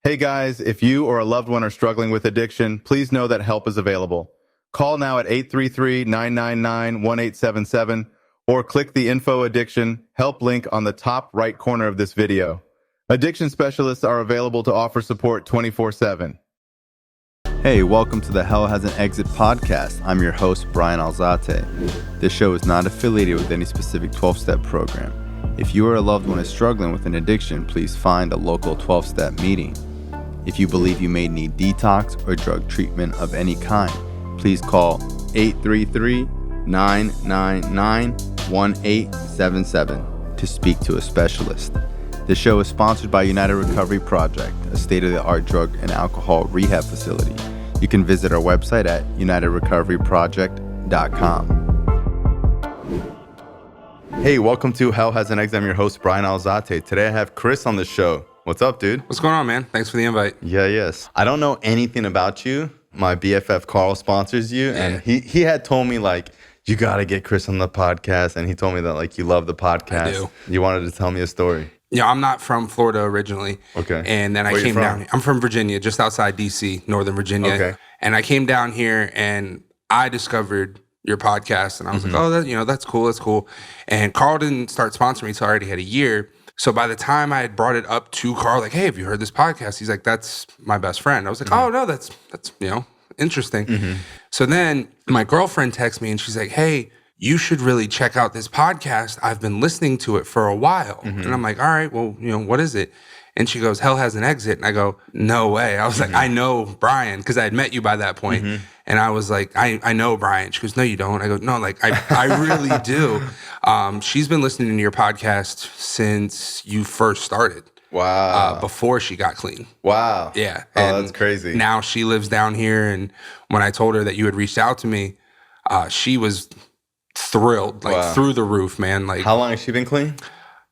Hey guys, if you or a loved one are struggling with addiction, please know that help is available. Call now at 833-999-1877 or click the Info Addiction help link on the top right corner of this video. Addiction specialists are available to offer support 24/7. Hey, welcome to the Hell Has an Exit podcast. I'm your host, Brian Alzate. This show is not affiliated with any specific 12-step program. If you or a loved one is struggling with an addiction, please find a local 12-step meeting. If you believe you may need detox or drug treatment of any kind, please call 833-999-1877 to speak to a specialist. The show is sponsored by United Recovery Project, a state-of-the-art drug and alcohol rehab facility. You can visit our website at unitedrecoveryproject.com. Hey, welcome to Hell Has an Exit. I'm your host, Brian Alzate. Today I have Chris on the show. What's up, dude? What's going on, man? Thanks for the invite. Yes. I don't know anything about you. My BFF Carl sponsors you, and he had told me, like, you got to get Chris on the podcast, and he told me that, like, you love the podcast. I do. You wanted to tell me a story. Yeah, I'm not from Florida originally. Okay. And then I came down. I'm from Virginia, just outside D.C., Northern Virginia. Okay. And I came down here, and I discovered your podcast, and I was like, oh, that's cool, that's cool. And Carl didn't start sponsoring me until I already had a year. So by the time I had brought it up to Carl, like, hey, have you heard this podcast? He's like, that's my best friend. I was like, oh, no, that's interesting. So then my girlfriend texts me and she's like, hey, you should really check out this podcast. I've been listening to it for a while. And I'm like, all right, well, what is it? And she goes, Hell Has an Exit. And I go, no way. I was like, I know Brian, because I had met you by that point. And I was like, I know Brian. She goes, no, you don't. I go, no, like, I really do. She's been listening to your podcast since you first started. Wow. Before she got clean. Wow. Yeah. Oh, that's crazy. Now she lives down here. And when I told her that you had reached out to me, she was thrilled, like through the roof, man. Like, how long has she been clean?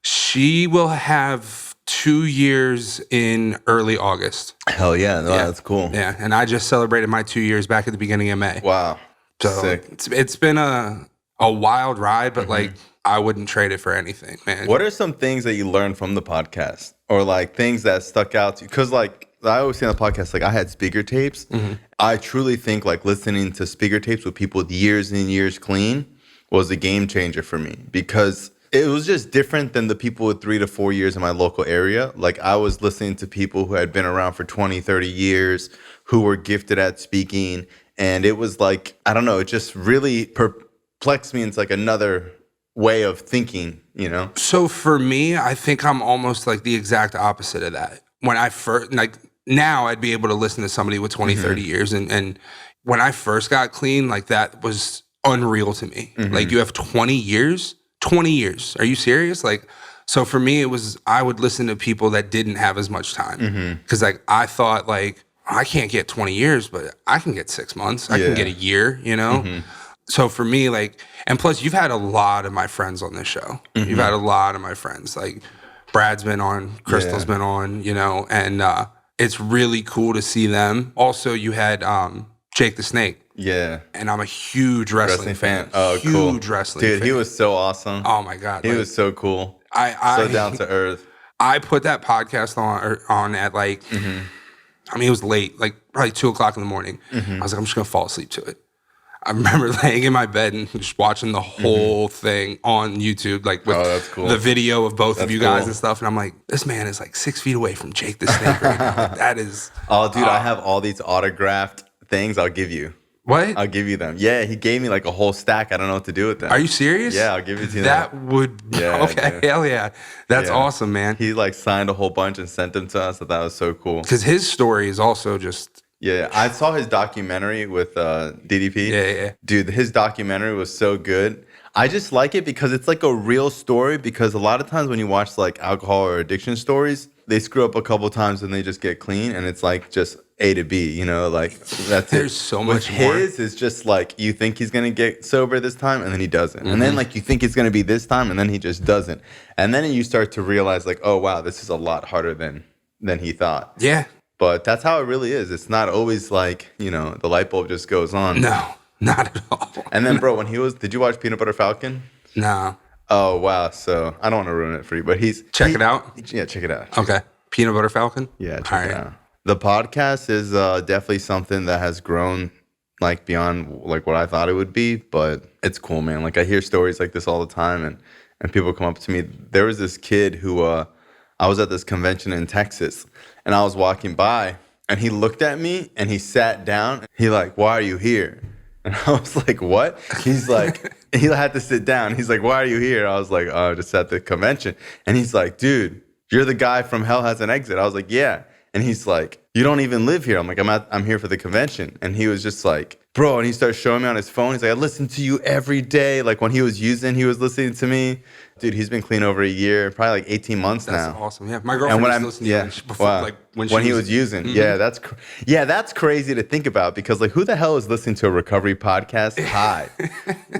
She will have 2 years in early August. Hell yeah. No, that's cool. Yeah. And I just celebrated my 2 years back at the beginning of May. Wow. So sick. It's been a wild ride, but like, I wouldn't trade it for anything, man. What are some things that you learned from the podcast, or like things that stuck out to you? Because like I always say on the podcast, like I had speaker tapes. I truly think like listening to speaker tapes with people with years and years clean was a game changer for me, because it was just different than the people with 3 to 4 years in my local area. Like I was listening to people who had been around for 20, 30 years, who were gifted at speaking. And it was like, I don't know, it just really perplexed me into like another way of thinking, So for me, I think I'm almost like the exact opposite of that. When I first, like now I'd be able to listen to somebody with 20, 30 years. And when I first got clean, like that was unreal to me. Like you have 20 years? 20 years. Are you serious? Like, so for me, I would listen to people that didn't have as much time. Because like, I thought like, I can't get 20 years, but I can get 6 months. I can get a year, So for me, like, and plus you've had a lot of my friends on this show. You've had a lot of my friends. Like Brad's been on, Crystal's been on, and it's really cool to see them. Also, you had Jake the Snake. Yeah. And I'm a huge wrestling fan. Oh, huge cool. wrestling Dude, fan. he was so awesome. Oh my God. He was so cool. So down to earth. I put that podcast on at like, I mean, it was late, like probably 2:00 in the morning. I was like, I'm just going to fall asleep to it. I remember laying in my bed and just watching the whole thing on YouTube, like with that's cool. the video of both of you guys cool. and stuff. And I'm like, this man is like 6 feet away from Jake the Snake right now. Like, that is. Oh, dude, I have all these autographed things I'll give you. What? I'll give you them. Yeah, he gave me like a whole stack. I don't know what to do with them. Are you serious? Yeah, I'll give it to you. That would. Yeah, okay, dude. hell yeah. That's awesome, man. He like signed a whole bunch and sent them to us. I thought that was so cool. Because his story is also just. Yeah, I saw his documentary with DDP. Yeah. Dude, his documentary was so good. I just like it because it's like a real story, because a lot of times when you watch like alcohol or addiction stories, they screw up a couple times and they just get clean, and it's like just A to B, like that's There's it. so much With more. His is just like you think he's going to get sober this time and then he doesn't. And then like you think it's going to be this time and then he just doesn't. And then you start to realize like, oh wow, this is a lot harder than he thought. Yeah. But that's how it really is. It's not always like, the light bulb just goes on. No, not at all. And then, bro, did you watch Peanut Butter Falcon? No. Oh, wow. So I don't want to ruin it for you, but Check it out? Yeah, check it out. Okay. Peanut Butter Falcon? Yeah, check All it right. out. The podcast is definitely something that has grown like beyond like what I thought it would be, but it's cool, man. Like I hear stories like this all the time, and people come up to me. There was this kid who I was at this convention in Texas, and I was walking by, and he looked at me, and he sat down. He like, "Why are you here?" And I was like, "What?" He's like, he had to sit down. He's like, "Why are you here?" I was like, "Oh, just at the convention." And he's like, "Dude, you're the guy from Hell Has an Exit." I was like, "Yeah." And he's like, "You don't even live here." I'm like, I'm here for the convention." And he was just like, "Bro," and he started showing me on his phone. He's like, "I listen to you every day." Like when he was listening to me. Dude, he's been clean over a year, probably like 18 months now. That's awesome. Yeah, my girlfriend used to listen to you before, wow. like when he was using. Mm-hmm. That's crazy to think about because like who the hell is listening to a recovery podcast? Hi,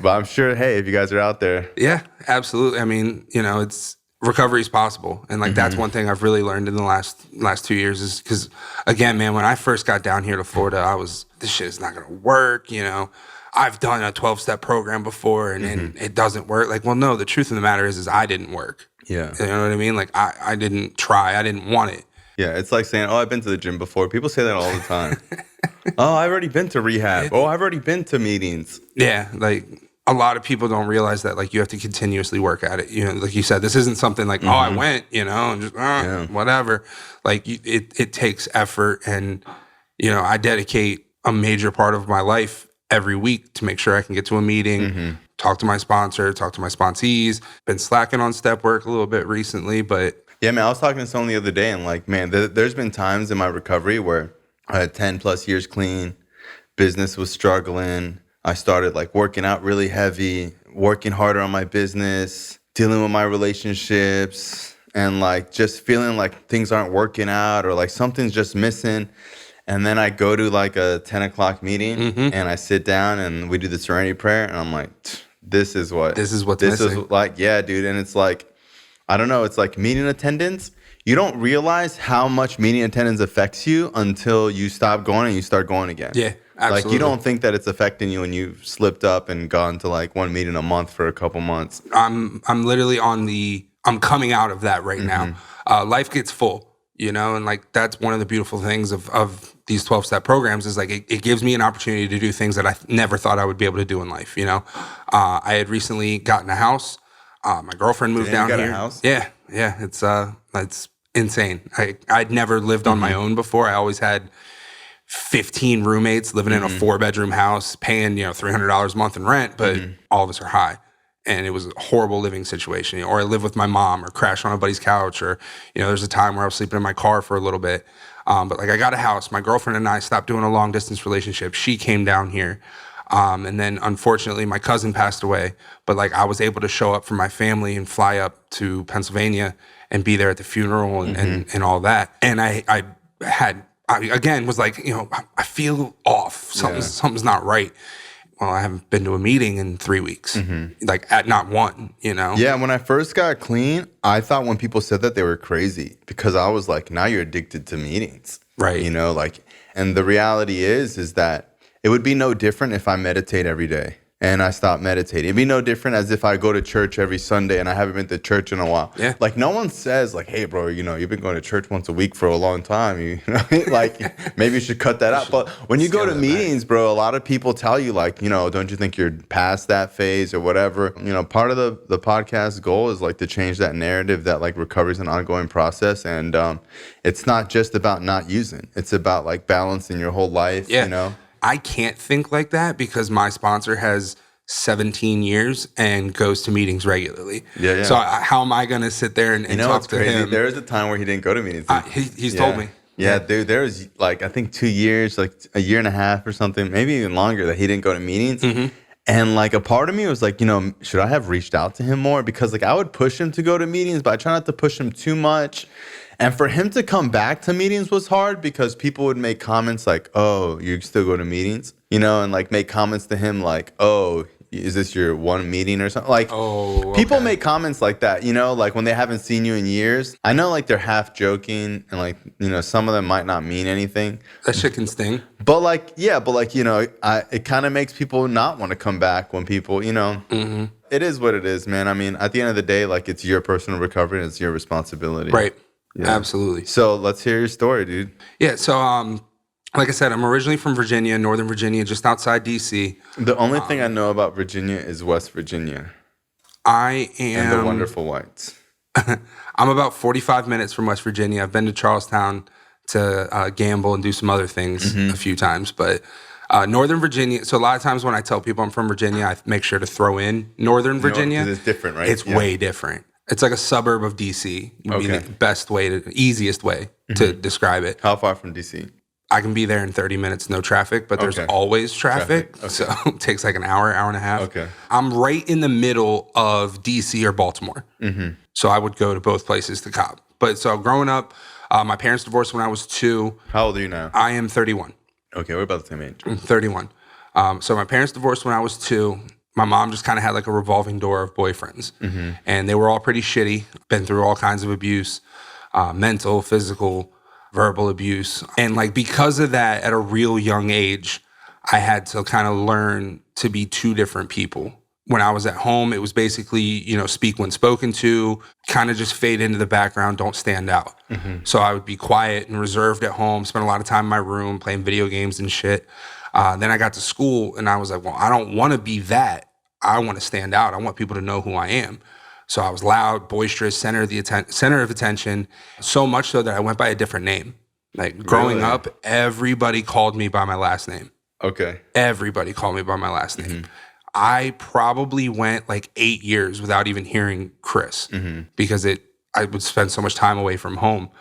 but I'm sure. Hey, if you guys are out there, yeah, absolutely. I mean, it's recovery is possible, and like that's one thing I've really learned in the last 2 years is because again, man, when I first got down here to Florida, I was this shit is not gonna work. I've done a 12-step program before and it doesn't work. Like, well, no, the truth of the matter is I didn't work. Yeah. You know what I mean? Like, I didn't try. I didn't want it. Yeah, it's like saying, "Oh, I've been to the gym before." People say that all the time. "Oh, I've already been to rehab." "Oh, I've already been to meetings." Yeah, like a lot of people don't realize that like you have to continuously work at it. Like you said, this isn't something like, "Oh, I went," and just whatever. Like it takes effort, and I dedicate a major part of my life every week to make sure I can get to a meeting, talk to my sponsor, talk to my sponsees. Been slacking on step work a little bit recently, but yeah, man, I was talking to someone the other day and like, man, there's been times in my recovery where I had 10 plus years clean, business was struggling. I started like working out really heavy, working harder on my business, dealing with my relationships and like just feeling like things aren't working out or like something's just missing. And then I go to like a 10 o'clock meeting and I sit down and we do the serenity prayer. And I'm like, this is what's missing. Like, yeah, dude. And it's like, I don't know. It's like meeting attendance. You don't realize how much meeting attendance affects you until you stop going and you start going again. Yeah, absolutely. Like you don't think that it's affecting you when you've slipped up and gone to like one meeting a month for a couple months. I'm literally I'm coming out of that right now. Life gets full, and like that's one of the beautiful things of these 12-step programs is like it gives me an opportunity to do things that I never thought I would be able to do in life. I had recently gotten a house. My girlfriend moved down here. A house? Yeah. It's insane. I'd never lived on my own before. I always had 15 roommates living in a 4-bedroom house, paying $300 a month in rent, but all of us are high. And it was a horrible living situation. Or I live with my mom or crash on a buddy's couch or, there's a time where I was sleeping in my car for a little bit. But like I got a house. My girlfriend and I stopped doing a long distance relationship. She came down here. And then unfortunately my cousin passed away. But like I was able to show up for my family and fly up to Pennsylvania and be there at the funeral and all that. And I again was like, I feel off. Something's not right. Well, I haven't been to a meeting in 3 weeks, like at not one, Yeah, when I first got clean, I thought when people said that they were crazy because I was like, now you're addicted to meetings. Right. And the reality is that it would be no different if I meditate every day and I stopped meditating. It'd be no different as if I go to church every Sunday and I haven't been to church in a while. Yeah. Like no one says like, hey bro, you've been going to church once a week for a long time. Like maybe you should cut that out. But when you go to meetings, bro, a lot of people tell you like, don't you think you're past that phase or whatever? Part of the podcast goal is like to change that narrative that like recovery is an ongoing process. And it's not just about not using. It's about like balancing your whole life, I can't think like that because my sponsor has 17 years and goes to meetings regularly. Yeah. So how am I going to sit there and talk to him? There was a time where he didn't go to meetings. He's told me. Yeah, dude, there was like, I think 2 years, like a year and a half or something, maybe even longer that he didn't go to meetings. And like a part of me was like, should I have reached out to him more? Because like I would push him to go to meetings, but I try not to push him too much. And for him to come back to meetings was hard because people would make comments like, oh, you still go to meetings? And like make comments to him like, oh, is this your one meeting or something? Like, people make comments like that, like when they haven't seen you in years. I know like they're half joking and like, some of them might not mean anything. That shit can sting. But like, it kind of makes people not want to come back when people, It is what it is, man. I mean, at the end of the day, like it's your personal recovery and it's your responsibility. Right. Absolutely. So let's hear your story, dude. Yeah. So, like I said, I'm originally from Virginia, Northern Virginia, just outside DC. The only thing I know about Virginia is West Virginia I and the am. wonderful whites. I'm about 45 minutes from West Virginia. I've been to Charlestown to gamble and do some other things a few times, but Northern Virginia. So a lot of times when I tell people I'm from Virginia, I make sure to throw in Northern Virginia. Because it's different, right? It's way different. It's like a suburb of DC. Would be the best way, easiest way to describe it. How far from DC? I can be there in 30 minutes, no traffic, but there's always traffic. So it takes like an hour, hour and a half. Okay. I'm right in the middle of DC or Baltimore. So I would go to both places to cop. But so growing up, my parents divorced when I was 2. How old are you now? I am 31. Okay, we're about the same age. 31. So my parents divorced when I was 2. My mom just kind of had like a revolving door of boyfriends. And they were all pretty shitty. Been through all kinds of abuse, mental, physical, verbal abuse. And like because of that, at a real young age, I had to kind of learn to be 2 different people. When I was at home, it was basically, speak when spoken to, kind of just fade into the background, don't stand out. So I would be quiet and reserved at home, spend a lot of time in my room playing video games and shit. Then I got to school and I was like, well, I don't want to be that. I want to stand out. I want people to know who I am. So I was loud, boisterous, center of attention, so much so that I went by a different name. Like growing up, everybody called me by my last name. Okay. Everybody called me by my last name. I probably went like 8 years without even hearing Chris because I would spend so much time away from home.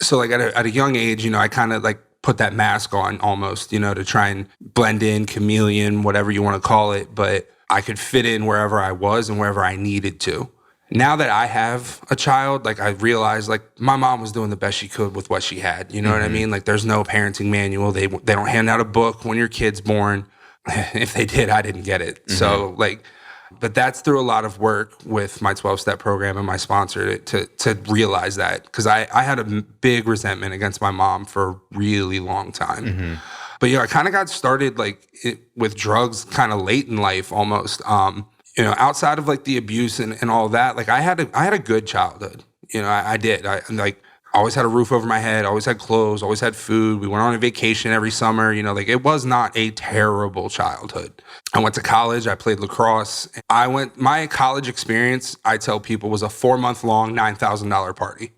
So like at a young age, I kind of like put that mask on almost, to try and blend in, chameleon, whatever you want to call it. But I could fit in wherever I was and wherever I needed to. Now that I have a child, like I realized like my mom was doing the best she could with what she had. You know what I mean? Like there's no parenting manual. They don't hand out a book when your kid's born. If they did, I didn't get it. So like, but that's through a lot of work with my 12-step program and my sponsor to realize that. Because I had a big resentment against my mom for a really long time. But I kind of got started like with drugs kind of late in life almost. Outside of like the abuse and all that, like I had a good childhood. I did. I always had a roof over my head, always had clothes, always had food. We went on a vacation every summer. Like it was not a terrible childhood. I went to college. I played lacrosse. My college experience, I tell people, was a 4-month-long, $9,000 party.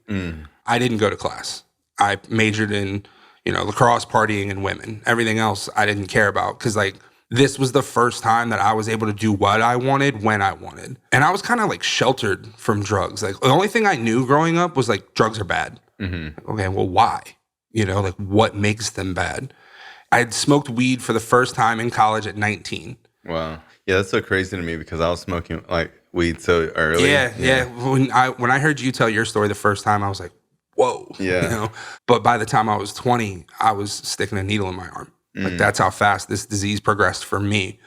I didn't go to class. I majored in, lacrosse, partying, and women. Everything else I didn't care about because like, this was the first time that I was able to do what I wanted when I wanted. And I was kind of like sheltered from drugs. Like the only thing I knew growing up was like drugs are bad. Okay, well, why? Like what makes them bad? I had smoked weed for the first time in college at 19. Wow. Yeah, that's so crazy to me because I was smoking like weed so early. Yeah. When I heard you tell your story the first time, I was like, whoa. Yeah. But by the time I was 20, I was sticking a needle in my arm. Like that's how fast this disease progressed for me.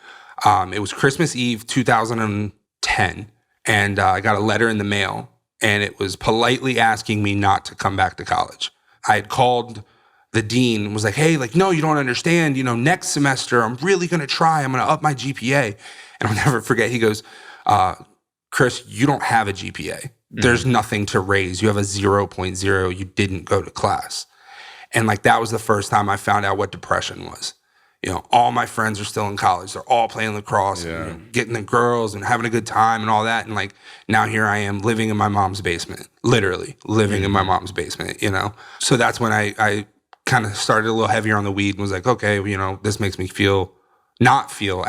It was Christmas Eve, 2010, and I got a letter in the mail, and it was politely asking me not to come back to college. I had called the dean and was like, hey, like, no, you don't understand. Next semester, I'm really going to try. I'm going to up my GPA. And I'll never forget, he goes, Chris, you don't have a GPA. There's nothing to raise. You have a 0.0. You didn't go to class. And like that was the first time I found out what depression was. All my friends are still in college. They're all playing lacrosse, and, getting the girls and having a good time and all that. And like now here I am living in my mom's basement, literally living in my mom's basement, So that's when I kind of started a little heavier on the weed and was like, okay, this makes me not feel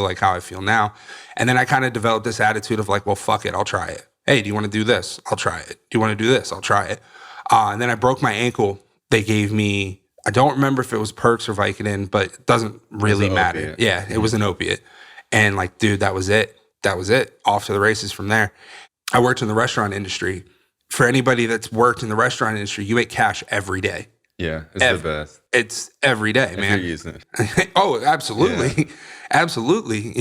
like how I feel now. And then I kind of developed this attitude of like, well, fuck it, I'll try it. Hey, do you want to do this? I'll try it. Do you want to do this? I'll try it. And then I broke my ankle. They gave me, I don't remember if it was Perks or Vicodin, but it doesn't really matter. Opiate. Yeah, it was an opiate. And like, dude, that was it. Off to the races from there. I worked in the restaurant industry. For anybody that's worked in the restaurant industry, you ate cash every day. Yeah, it's the best. It's every day, man. If you're using it. Oh, absolutely. Yeah. Absolutely,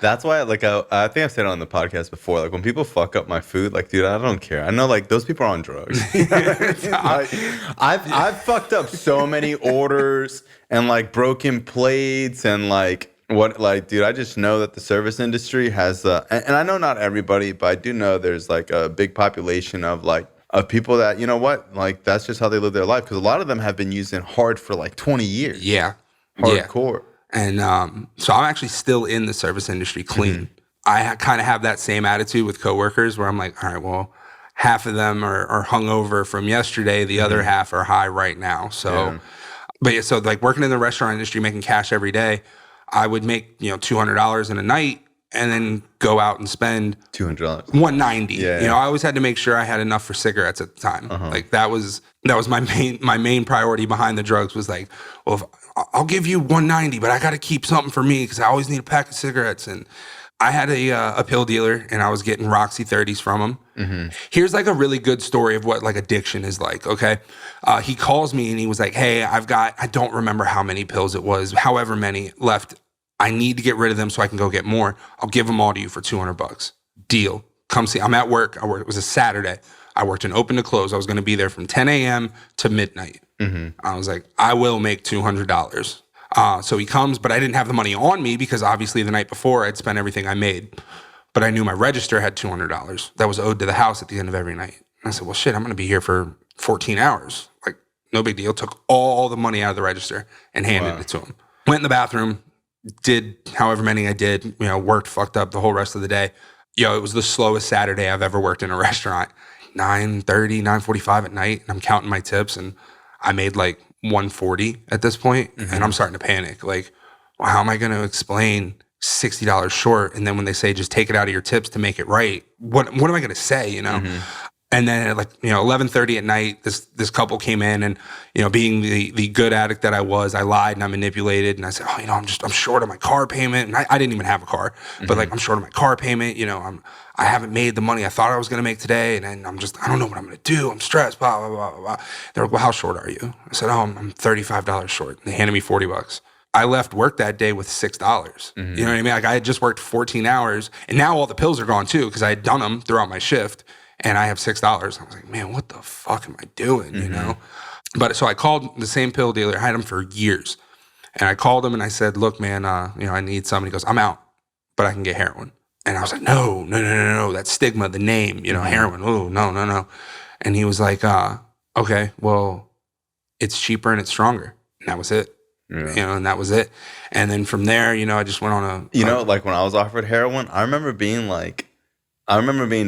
That's why, like, I think I've said it on the podcast before, like, when people fuck up my food, like, dude, I don't care. I know, like, those people are on drugs. Like, I've fucked up so many orders and, like, broken plates and, like, dude, I just know that the service industry has, and I know not everybody, but I do know there's, like, a big population of, like, of people that, you know what, like that's just how they live their life. Because a lot of them have been using hard for like 20 years. Yeah. Hardcore. Yeah. And so I'm actually still in the service industry clean. I kind of have that same attitude with coworkers where I'm like, all right, well, half of them are hungover from yesterday. The other half are high right now. So, but yeah, so like working in the restaurant industry, making cash every day, I would make, $200 in a night and then go out and spend $200. $190. Yeah. I always had to make sure I had enough for cigarettes at the time. Like that was my main priority behind the drugs was like, well, I'll give you $190, but I got to keep something for me because I always need a pack of cigarettes. And I had a pill dealer and I was getting Roxy 30s from him. Here's like a really good story of what like addiction is like, okay? He calls me and he was like, hey, I don't remember how many pills it was, however many left. I need to get rid of them so I can go get more. I'll give them all to you for $200. Deal. Come see. I'm at work. It was a Saturday. I worked in open to close. I was going to be there from 10 a.m. to midnight. I was like, I will make $200. So he comes, but I didn't have the money on me because obviously the night before I'd spent everything I made. But I knew my register had $200 that was owed to the house at the end of every night. And I said, well, shit, I'm going to be here for 14 hours. Like, no big deal. Took all the money out of the register and handed it to him. Went in the bathroom, did however many I did, worked fucked up the whole rest of the day. It was the slowest Saturday I've ever worked in a restaurant. 9:30, 9:45 at night, and I'm counting my tips, and I made like 140 at this point, and I'm starting to panic. Like, well, how am I going to explain $60 short? And then when they say just take it out of your tips to make it right, what am I going to say? And then at like 11:30 at night, this couple came in, and being the good addict that I was, I lied and I manipulated, and I said, I'm short on my car payment, and I didn't even have a car, but like I'm short on my car payment. I haven't made the money I thought I was going to make today, and then I don't know what I'm going to do. I'm stressed. Blah blah blah blah blah. They're like, well, how short are you? I said, I'm $35 short. And they handed me $40. I left work that day with $6. You know what I mean? Like I had just worked 14 hours, and now all the pills are gone too because I had done them throughout my shift. And I have $6. I was like, man, what the fuck am I doing? But so I called the same pill dealer. I had him for years. And I called him and I said, look, man, I need some. And he goes, I'm out, but I can get heroin. And I was like, no. That stigma, the name, heroin. Oh, no. And he was like, okay, well, it's cheaper and it's stronger. And that was it. And that was it. And then from there, I just went on like when I was offered heroin, I remember being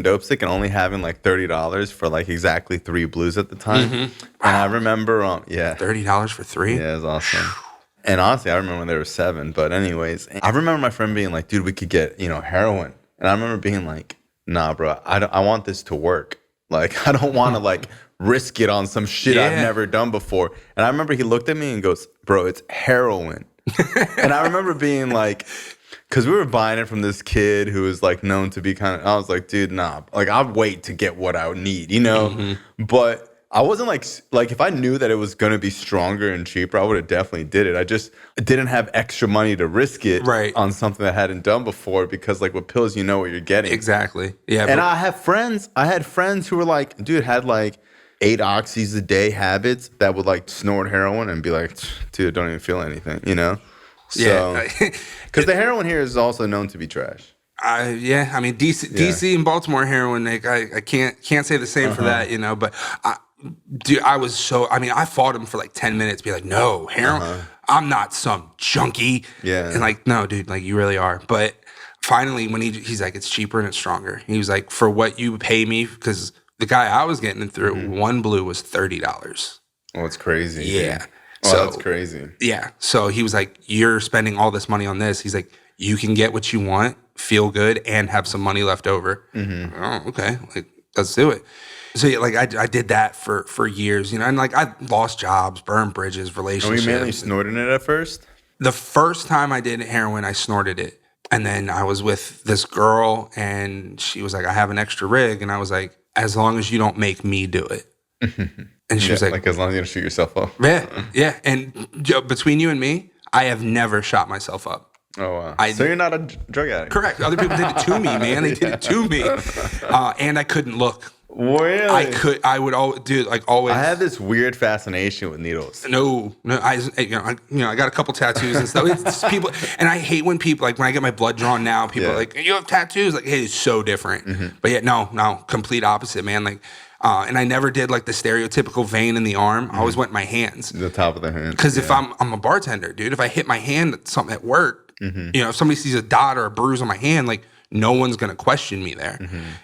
dope sick and only having like $30 for like exactly 3 blues at the time. And I remember, $30 for 3? Yeah, it was awesome. And honestly, I remember when there were 7. But anyways, I remember my friend being like, dude, we could get, heroin. And I remember being like, nah, bro, I want this to work. Like, I don't want to like risk it on some shit I've never done before. And I remember he looked at me and goes, bro, it's heroin. And I remember being like, because we were buying it from this kid who was like known to be kind of, I was like, dude, nah, like I'll wait to get what I would need, But I wasn't like if I knew that it was going to be stronger and cheaper, I would have definitely did it. I just didn't have extra money to risk it on something that I hadn't done before because like with pills, you know what you're getting. Exactly. Yeah. And I had friends who were like, dude, had like 8 oxys a day habits that would like snort heroin and be like, dude, don't even feel anything, So, because the heroin here is also known to be trash. I mean, DC and Baltimore heroin, like, I can't say the same for that, But I fought him for like 10 minutes, be like, no, heroin. I'm not some junkie. Yeah, and like, no, dude, like you really are. But finally, when he's like, it's cheaper and it's stronger. He was like, for what you pay me, because the guy I was getting it through, 1 blue was $30. Oh, it's crazy. Yeah. Dude. So, that's crazy. Yeah. So he was like, you're spending all this money on this. He's like, you can get what you want, feel good, and have some money left over. Oh, okay. Like, let's do it. So yeah, like I did that for years, and like I lost jobs, burned bridges, relationships. Were you mainly snorting it at first? The first time I did heroin, I snorted it. And then I was with this girl and she was like, I have an extra rig. And I was like, as long as you don't make me do it. And she was like, as long as you don't shoot yourself up. Yeah. And between you and me, I have never shot myself up. Oh, wow. So you're not a drug addict. Correct. Other people did it to me, man. They did it to me. And I couldn't look. Really? I would always, dude, like always. I have this weird fascination with needles. No, I got a couple tattoos and stuff. It's people, and I hate when people, like when I get my blood drawn now, people are like, you have tattoos? Like, hey, it's so different. But yeah, no, complete opposite, man. Like, And I never did like the stereotypical vein in the arm. I always went my hands. The top of the hand. Because if I'm a bartender, dude, if I hit my hand at something at work, if somebody sees a dot or a bruise on my hand, like no one's going to question me there.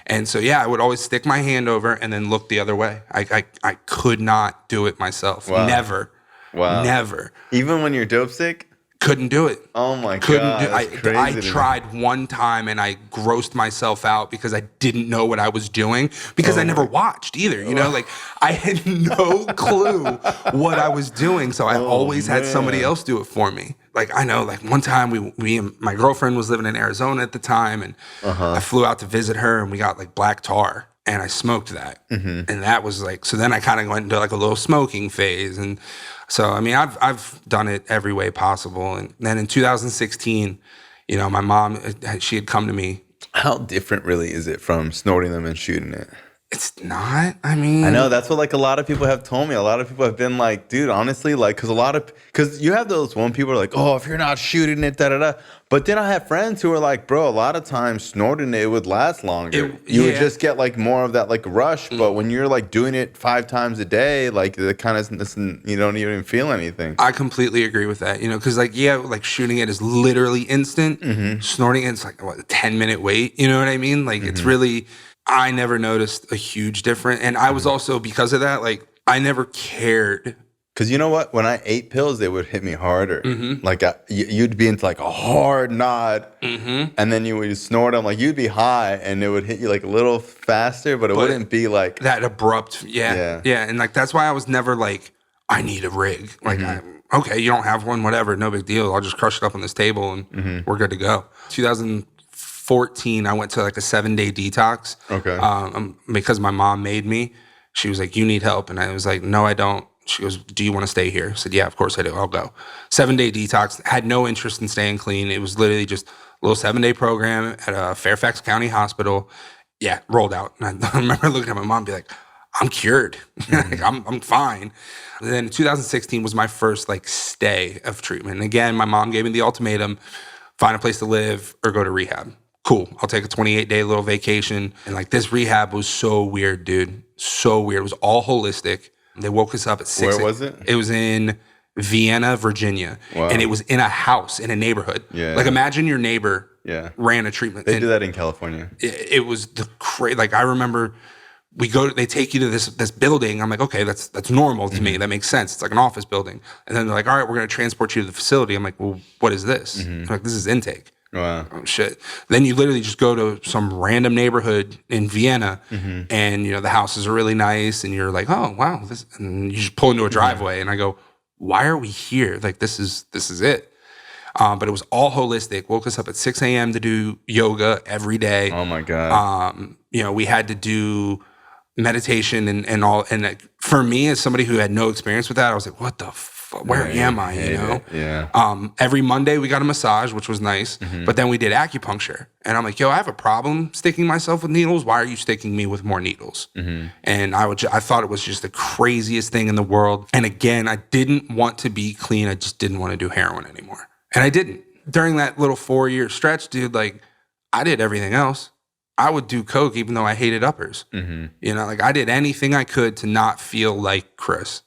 And so, I would always stick my hand over and then look the other way. I could not do it myself. Wow. Never. Wow. Never. Even when you're dope sick? Couldn't do it. Oh my Couldn't God. do it. I tried one time and I grossed myself out because I didn't know what I was doing because I never watched either. Like I had no clue what I was doing. So I always had somebody else do it for me. Like I know, like one time we and my girlfriend was living in Arizona at the time, and I flew out to visit her, and we got like black tar. And I smoked that. And that was like, so then I kind of went into like a little smoking phase. And so, I mean, I've done it every way possible. And then in 2016, my mom, she had come to me. How different really is it from snorting them and shooting it? It's not, I mean. I know, that's what like a lot of people have told me. A lot of people have been like, dude, honestly, like, because you have those one people are like, oh, if you're not shooting it, da-da-da. But then I have friends who are like, bro, a lot of times snorting it would last longer. You would just get like more of that like rush. But when you're like doing it 5 times a day, like it kind of, you don't even feel anything. I completely agree with that, because like, like shooting it is literally instant. Snorting it's like, what, a 10-minute wait? You know what I mean? Like it's really, I never noticed a huge difference. And I was also, because of that, like I never cared. Because you know what? When I ate pills, they would hit me harder. Like you'd be into like a hard nod, and then you would snort them. Like you'd be high, and it would hit you like a little faster, but it wouldn't be like that abrupt. Yeah. And like that's why I was never like, I need a rig. Like, okay, you don't have one, whatever, no big deal. I'll just crush it up on this table, and we're good to go. 2014, I went to like a 7-day detox. Okay. Because my mom made me. She was like, you need help, and I was like, no, I don't. She goes, do you want to stay here? I said, yeah, of course I do. I'll go. 7-day detox. Had no interest in staying clean. It was literally just a little 7-day program at a Fairfax County hospital. Yeah, rolled out. And I remember looking at my mom and be like, I'm cured. Like, I'm fine. And then 2016 was my first like stay of treatment. And again, my mom gave me the ultimatum, find a place to live or go to rehab. Cool. I'll take a 28-day little vacation. And like this rehab was so weird, dude. So weird. It was all holistic. They woke us up at 6. Where was it? It was in Vienna, Virginia. Wow. And it was in a house, in a neighborhood. Yeah. Like imagine your neighbor ran a treatment. They do that in California. It was the crazy. Like I remember they take you to this building. I'm like, okay, that's normal to me. That makes sense. It's like an office building. And then they're like, all right, we're going to transport you to the facility. I'm like, well, what is this? They're like, this is intake. Wow. Oh, shit. Then you literally just go to some random neighborhood in Vienna and, the houses are really nice and you're like, oh, wow. And you just pull into a driveway and I go, why are we here? Like, this is it. But it was all holistic. Woke us up at 6 a.m. to do yoga every day. Oh, my God. We had to do meditation and all. And like, for me, as somebody who had no experience with that, I was like, what the where am I, Yeah. Every Monday we got a massage, which was nice, but then we did acupuncture. And I'm like, yo, I have a problem sticking myself with needles. Why are you sticking me with more needles? And I thought it was just the craziest thing in the world. And again, I didn't want to be clean. I just didn't want to do heroin anymore. And I didn't. During that little 4-year stretch, dude, like I did everything else. I would do coke even though I hated uppers. Like I did anything I could to not feel like Chris.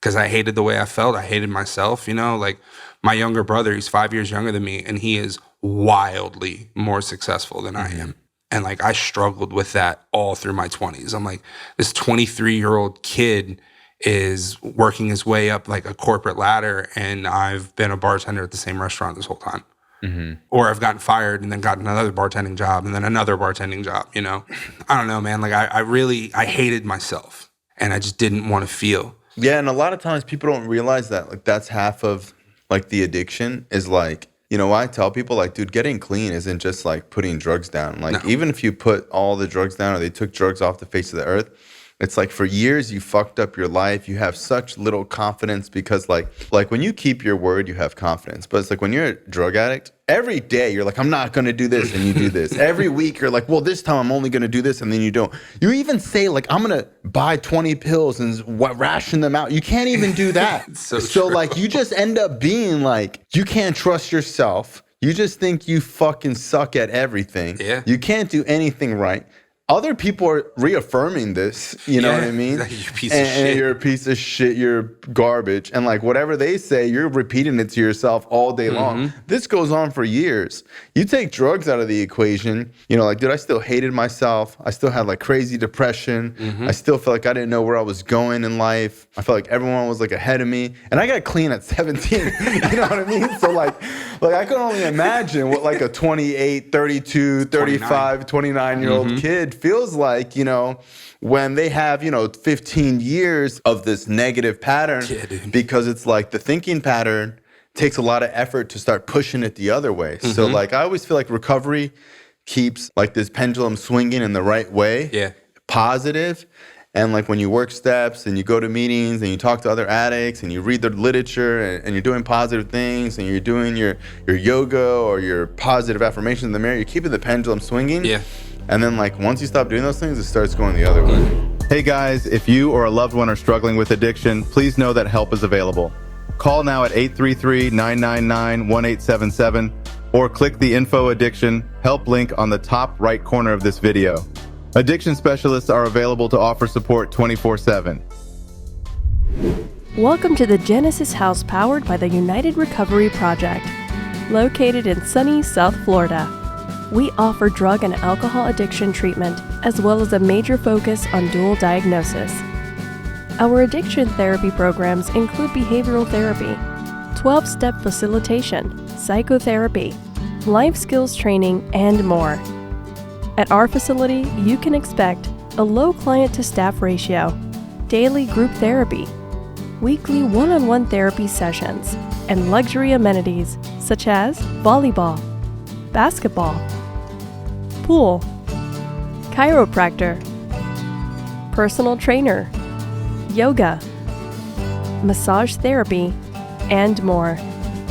Because I hated the way I felt. I hated myself, Like my younger brother, he's 5 years younger than me, and he is wildly more successful than I am. And like I struggled with that all through my 20s. I'm like, this 23-year-old kid is working his way up like a corporate ladder, and I've been a bartender at the same restaurant this whole time. Or I've gotten fired and then gotten another bartending job and then another bartending job, I don't know, man. Like I hated myself, and I just didn't want to feel. Yeah, and a lot of times people don't realize that like that's half of like the addiction is like, I tell people like, dude, getting clean isn't just like putting drugs down. Like even if you put all the drugs down or they took drugs off the face of the earth, it's like for years you fucked up your life. You have such little confidence because like when you keep your word, you have confidence. But it's like when you're a drug addict, every day you're like, I'm not going to do this, and you do this. Every week you're like, well, this time I'm only going to do this, and then you don't. You even say like, I'm going to buy 20 pills and ration them out. You can't even do that. So like you just end up being like, you can't trust yourself. You just think you fucking suck at everything. Yeah. You can't do anything right. other people are reaffirming this, you know what I mean? Like, you piece and, of shit. And you're a piece of shit, you're garbage. And like whatever they say, you're repeating it to yourself all day long. This goes on for years. You take drugs out of the equation, you know, like, dude, I still hated myself. I still had like crazy depression. I still felt like I didn't know where I was going in life. I felt like everyone was like ahead of me. And I got clean at 17. You know what I mean? So like I can only imagine what like a 28, 32, 35, 29-year-old kid feels like, you know, when they have, you know, 15 years of this negative pattern, because it's like the thinking pattern takes a lot of effort to start pushing it the other way. So like I always feel like recovery keeps like this pendulum swinging in the right way, positive. And like when you work steps and you go to meetings and you talk to other addicts and you read the literature and you're doing positive things and you're doing your yoga or your positive affirmations in the mirror, you're keeping the pendulum swinging. And then like once you stop doing those things, it starts going the other way. Hey guys, if you or a loved one are struggling with addiction, please know that help is available. Call now at 833-999-1877 or click the Info Addiction help link on the top right corner of this video. Addiction specialists are available to offer support 24/7. Welcome to the Genesis House powered by the United Recovery Project, located in sunny South Florida. We offer drug and alcohol addiction treatment, as well as a major focus on dual diagnosis. Our addiction therapy programs include behavioral therapy, 12-step facilitation, psychotherapy, life skills training, and more. At our facility, you can expect a low client-to-staff ratio, daily group therapy, weekly one-on-one therapy sessions, and luxury amenities such as volleyball, basketball, pool, chiropractor, personal trainer, yoga, massage therapy, and more.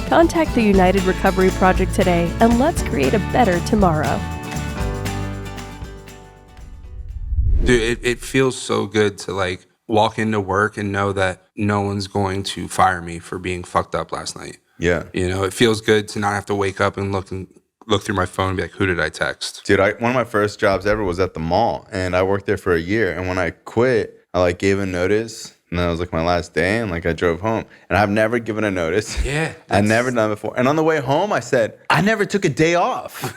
Contact the United Recovery Project today and let's create a better tomorrow. Dude, it feels so good to like walk into work and know that no one's going to fire me for being fucked up last night. Yeah. You know, it feels good to not have to wake up and look through my phone and be like, who did I text? Dude, one of my first jobs ever was at the mall, and I worked there for a year. And when I quit, I like gave a notice, and that was like my last day, and like I drove home. And I've never given a notice. Yeah. I've never done it before. And on the way home, I said, I never took a day off.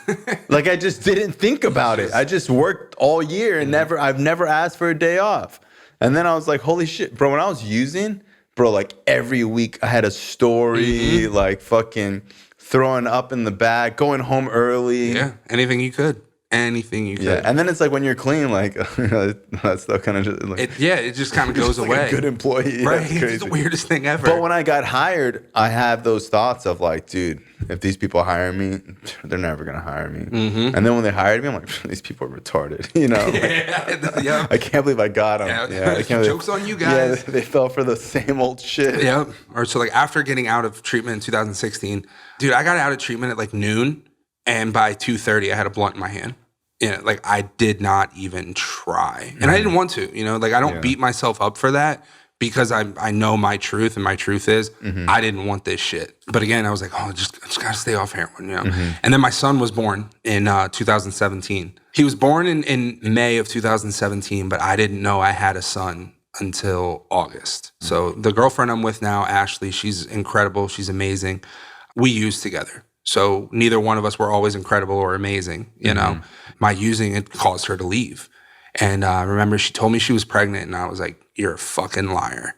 Like I just didn't think about it. I just worked all year and I've never asked for a day off. And then I was like, holy shit, bro, when I was using, bro, like every week I had a story, like fucking throwing up in the back, going home early. Yeah, anything you could. Anything you could. Yeah, and then it's like when you're clean, like that stuff kind of just like it just kind of goes like away. A good employee, right? That's crazy. It's the weirdest thing ever. But when I got hired, I have those thoughts of like, dude, if these people hire me, they're never gonna hire me. And then when they hired me, I'm like, these people are retarded, you know? Yeah. I can't believe I got them. Yeah, I can't jokes on you guys. Yeah, they fell for the same old shit. Yeah. Or so like after getting out of treatment in 2016, dude, I got out of treatment at like noon, and by 2:30, I had a blunt in my hand. You know, like I did not even try. And I didn't want to, you know, like I don't beat myself up for that because I know my truth, and my truth is I didn't want this shit. But again, I was like, oh, I just gotta stay off heroin, you know? And then my son was born in 2017. He was born in May of 2017, but I didn't know I had a son until August. So the girlfriend I'm with now, Ashley, she's incredible. She's amazing. We used together. So neither one of us were always incredible or amazing, you know. My using it caused her to leave. And I remember she told me she was pregnant, and I was like, you're a fucking liar.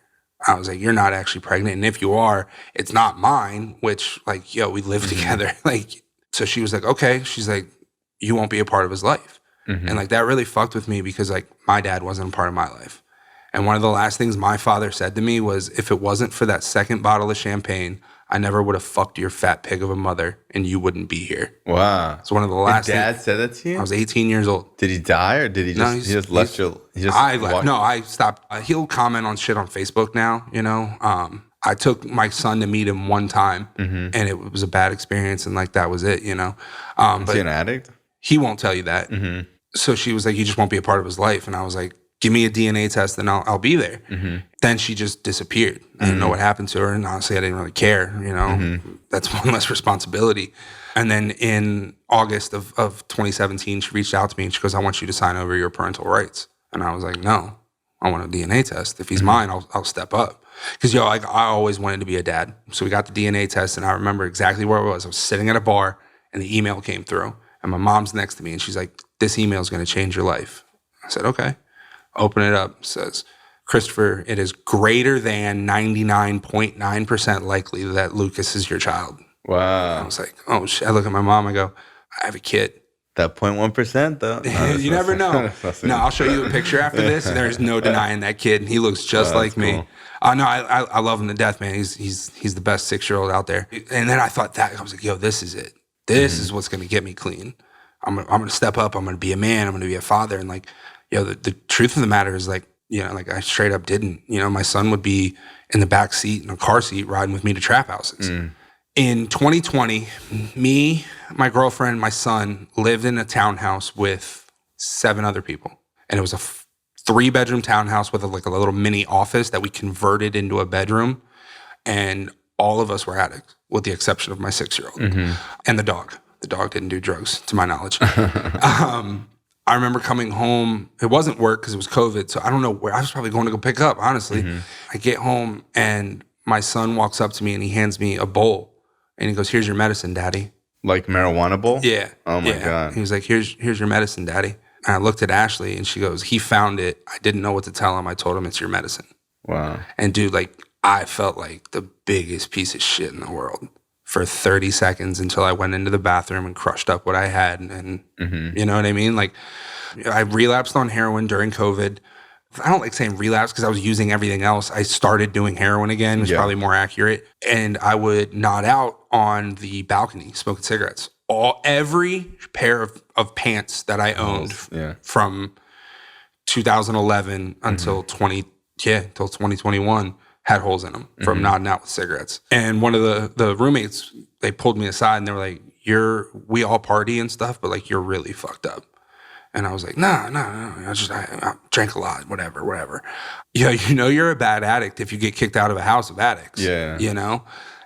I was like, you're not actually pregnant. And if you are, it's not mine, which like, yo, we live together. Like, so she was like, okay. She's like, you won't be a part of his life. And like, that really fucked with me because like my dad wasn't a part of my life. And one of the last things my father said to me was, if it wasn't for that second bottle of champagne, I never would have fucked your fat pig of a mother, and you wouldn't be here. Wow. It's one of the last Your dad said that to you? I was 18 years old. Did he die, or did he just, he just left you? I stopped. He'll comment on shit on Facebook now, you know. I took my son to meet him one time, and it was a bad experience, and like that was it, you know. Is he an addict? He won't tell you that. So she was like, you just won't be a part of his life. And I was like, give me a DNA test and I'll be there. Then she just disappeared. I didn't know what happened to her. And honestly, I didn't really care, you know, that's one less responsibility. And then in August of 2017, she reached out to me and she goes, I want you to sign over your parental rights. And I was like, no, I want a DNA test. If he's mine, I'll step up. Because, I always wanted to be a dad. So we got the DNA test and I remember exactly where I was. I was sitting at a bar and the email came through and my mom's next to me and she's like, this email is going to change your life. I said, okay. Open it up. It says, Christopher, it is greater than 99.9% likely that Lucas is your child. Wow. I was like, oh shit. I look at my mom, I go, I have a kid. That 0.1% though? No, you never know. No, I'll show you a picture after this. There's no denying that kid. He looks just like me. Cool. No, I love him to death, man. He's the best 6-year-old out there. And then I thought I was like, yo, this is it. This is what's going to get me clean. I'm going to step up. I'm going to be a man. I'm going to be a father. And like, the truth of the matter is like, like I straight up didn't. My son would be in the back seat in a car seat riding with me to trap houses. In 2020, me, my girlfriend, my son lived in a townhouse with 7 other people. And it was a 3-bedroom townhouse with a little mini office that we converted into a bedroom. And all of us were addicts, with the exception of my 6-year-old and the dog. The dog didn't do drugs, to my knowledge. I remember coming home. It wasn't work because it was COVID, so I don't know where. I was probably going to go pick up, honestly. I get home, and my son walks up to me, and he hands me a bowl. And he goes, here's your medicine, Daddy. Like marijuana bowl? Yeah. Oh, my God. He was like, here's your medicine, Daddy. And I looked at Ashley, and she goes, he found it. I didn't know what to tell him. I told him it's your medicine. Wow. And, dude, I felt like the biggest piece of shit in the world for 30 seconds until I went into the bathroom and crushed up what I had. And you know what I mean? I relapsed on heroin during COVID. I don't like saying relapse because I was using everything else. I started doing heroin again, was probably more accurate. And I would nod out on the balcony smoking cigarettes. Every pair of pants that I owned from 2011 until 2021 had holes in them from nodding out with cigarettes. And one of the roommates, they pulled me aside and they were like, we all party and stuff, but you're really fucked up. And I was like, no. I drank a lot, whatever. You're a bad addict if you get kicked out of a house of addicts. Yeah.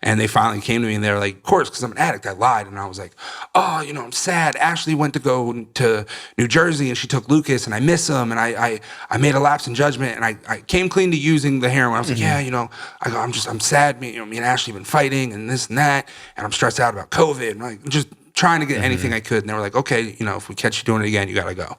And they finally came to me and they were like, of course, because I'm an addict, I lied. And I was like, oh, I'm sad. Ashley went to go to New Jersey and she took Lucas and I miss him. And I made a lapse in judgment and I came clean to using the heroin. I was like, I'm sad. Me and Ashley been fighting and this and that. And I'm stressed out about COVID. And just trying to get anything I could. And they were like, okay, if we catch you doing it again, you got to go.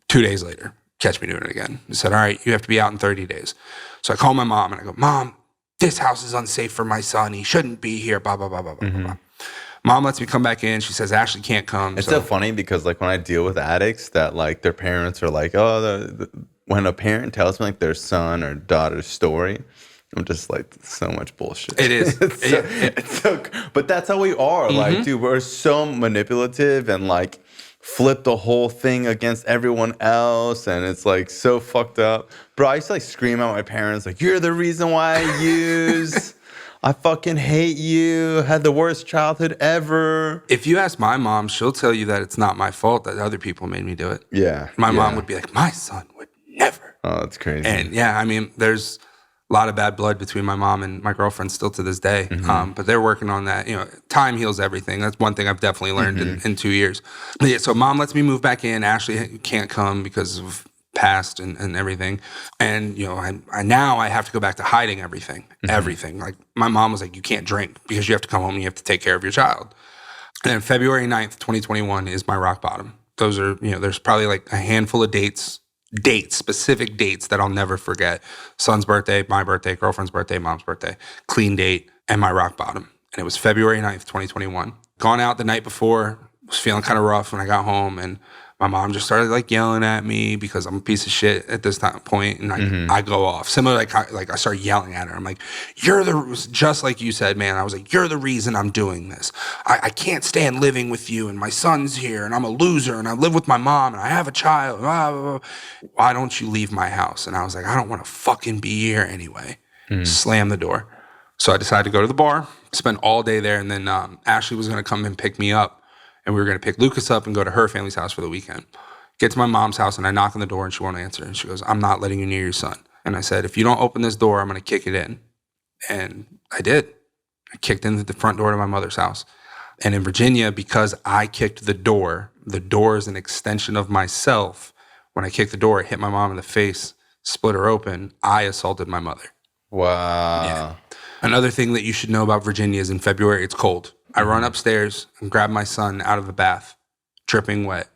2 days later, catch me doing it again. They said, all right, you have to be out in 30 days. So I call my mom and I go, Mom, this house is unsafe for my son. He shouldn't be here, blah, blah, blah, blah, blah. Mom lets me come back in. She says, Ashley can't come. It's so funny because when I deal with addicts that their parents are like, when a parent tells me their son or daughter's story, I'm just so much bullshit. It is. But that's how we are. Dude, we're so manipulative and flip the whole thing against everyone else. And it's so fucked up. Bro, I used to scream at my parents, you're the reason why I use. I fucking hate you. Had the worst childhood ever. If you ask my mom, she'll tell you that it's not my fault that other people made me do it. Yeah. My mom would be like, my son would never. Oh, that's crazy. And there's a lot of bad blood between my mom and my girlfriend still to this day. But they're working on that. Time heals everything. That's one thing I've definitely learned in 2 years. So mom lets me move back in. Ashley can't come because of past and everything. And, I now have to go back to hiding everything. Everything. My mom was like, you can't drink because you have to come home and you have to take care of your child. And then February 9th, 2021 is my rock bottom. Those are, there's probably a handful of specific dates that I'll never forget. Son's birthday, my birthday, girlfriend's birthday, mom's birthday, clean date, and my rock bottom. And it was February 9th, 2021. Gone out the night before, was feeling kind of rough when I got home, and my mom just started yelling at me because I'm a piece of shit at this point, and I go off. Similar, I started yelling at her. I'm like, just like you said, man. I was like, you're the reason I'm doing this. I can't stand living with you, and my son's here, and I'm a loser, and I live with my mom, and I have a child. Blah, blah, blah. Why don't you leave my house? And I was like, I don't want to fucking be here anyway. Slam the door. So I decided to go to the bar, spend all day there, and then Ashley was going to come and pick me up. And we were going to pick Lucas up and go to her family's house for the weekend. Get to my mom's house and I knock on the door and she won't answer. And she goes, I'm not letting you near your son. And I said, if you don't open this door, I'm going to kick it in. And I did. I kicked into the front door to my mother's house. And in Virginia, because I kicked the door is an extension of myself. When I kicked the door, it hit my mom in the face, split her open. I assaulted my mother. Wow. Yeah. Another thing that you should know about Virginia is in February, it's cold. I run upstairs and grab my son out of the bath, dripping wet,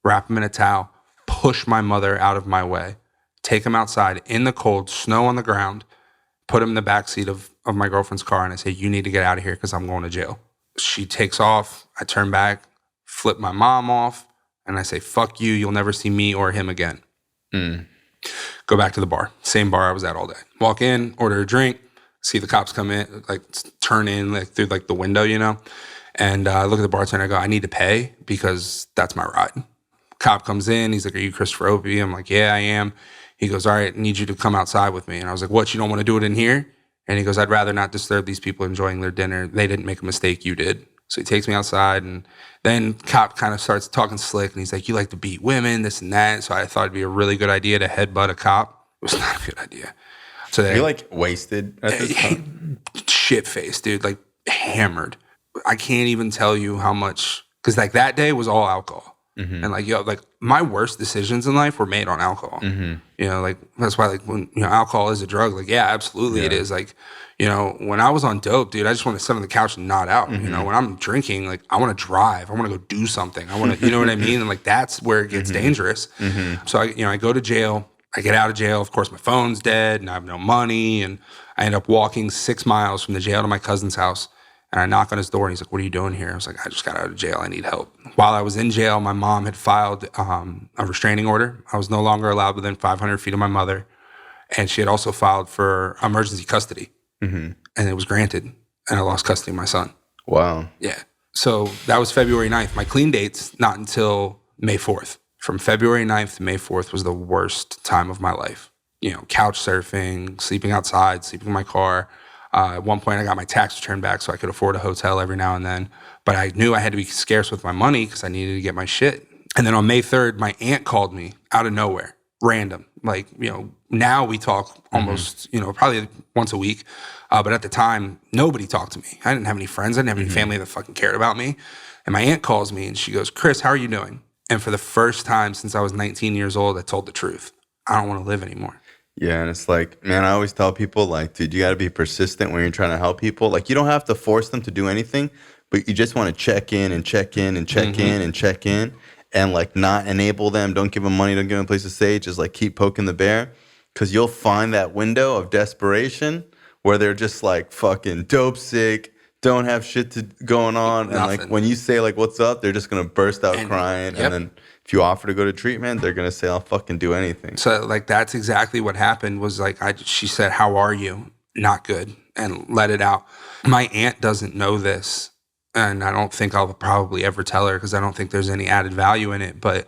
wrap him in a towel, push my mother out of my way, take him outside in the cold, snow on the ground, put him in the backseat of my girlfriend's car, and I say, you need to get out of here because I'm going to jail. She takes off. I turn back, flip my mom off, and I say, fuck you. You'll never see me or him again. Go back to the bar. Same bar I was at all day. Walk in, order a drink, see the cops come in, like turn in like through like the window, you know? And I look at the bartender, I go, I need to pay because that's my ride. Cop comes in, he's like, are you Christopher Opie? I'm like, yeah, I am. He goes, all right, I need you to come outside with me. And I was like, what, you don't want to do it in here? And he goes, I'd rather not disturb these people enjoying their dinner. They didn't make a mistake, you did. So he takes me outside, and then cop kind of starts talking slick, and he's like, you like to beat women, this and that. So I thought it'd be a really good idea to headbutt a cop. It was not a good idea. So You're like wasted at this time? Shit-faced, dude, like hammered. I can't even tell you how much, because like that day was all alcohol. And like, yo, like my worst decisions in life were made on alcohol. You know, like that's why like when, you know, alcohol is a drug, like, yeah, absolutely it is. Like, you know, when I was on dope, dude, I just want to sit on the couch and nod out. You know, when I'm drinking, like I want to drive, I want to go do something. I want to, you know what I mean? And like, that's where it gets dangerous. So I go to jail, I get out of jail. Of course, my phone's dead and I have no money. And I end up walking 6 miles from the jail to my cousin's house. And I knock on his door and he's like, what are you doing here? I was like, I just got out of jail. I need help. While I was in jail, my mom had filed a restraining order. I was no longer allowed within 500 feet of my mother. And she had also filed for emergency custody. And it was granted. And I lost custody of my son. Wow. Yeah. So that was February 9th. My clean date's not until May 4th. From February 9th to May 4th was the worst time of my life. You know, couch surfing, sleeping outside, sleeping in my car. At one point, I got my tax return back so I could afford a hotel every now and then. But I knew I had to be scarce with my money because I needed to get my shit. And then on May 3rd, my aunt called me out of nowhere, random. Like, you know, now we talk almost, you know, probably once a week. But at the time, nobody talked to me. I didn't have any friends. I didn't have any family that fucking cared about me. And my aunt calls me and she goes, Chris, how are you doing? And for the first time since I was 19 years old, I told the truth. I don't want to live anymore. Yeah, and it's like, man, I always tell people, like, dude, you got to be persistent when you're trying to help people. Like, you don't have to force them to do anything, but you just want to check in and check in and check in and check in and, like, not enable them. Don't give them money. Don't give them a place to stay. Just, like, keep poking the bear because you'll find that window of desperation where they're just, like, fucking dope sick, don't have shit going on. And, like, when you say, like, what's up, they're just going to burst out crying. And then if you offer to go to treatment, they're going to say, I'll fucking do anything. So, like, that's exactly what happened was, like, she said, how are you? Not good. And let it out. My aunt doesn't know this. And I don't think I'll probably ever tell her because I don't think there's any added value in it. But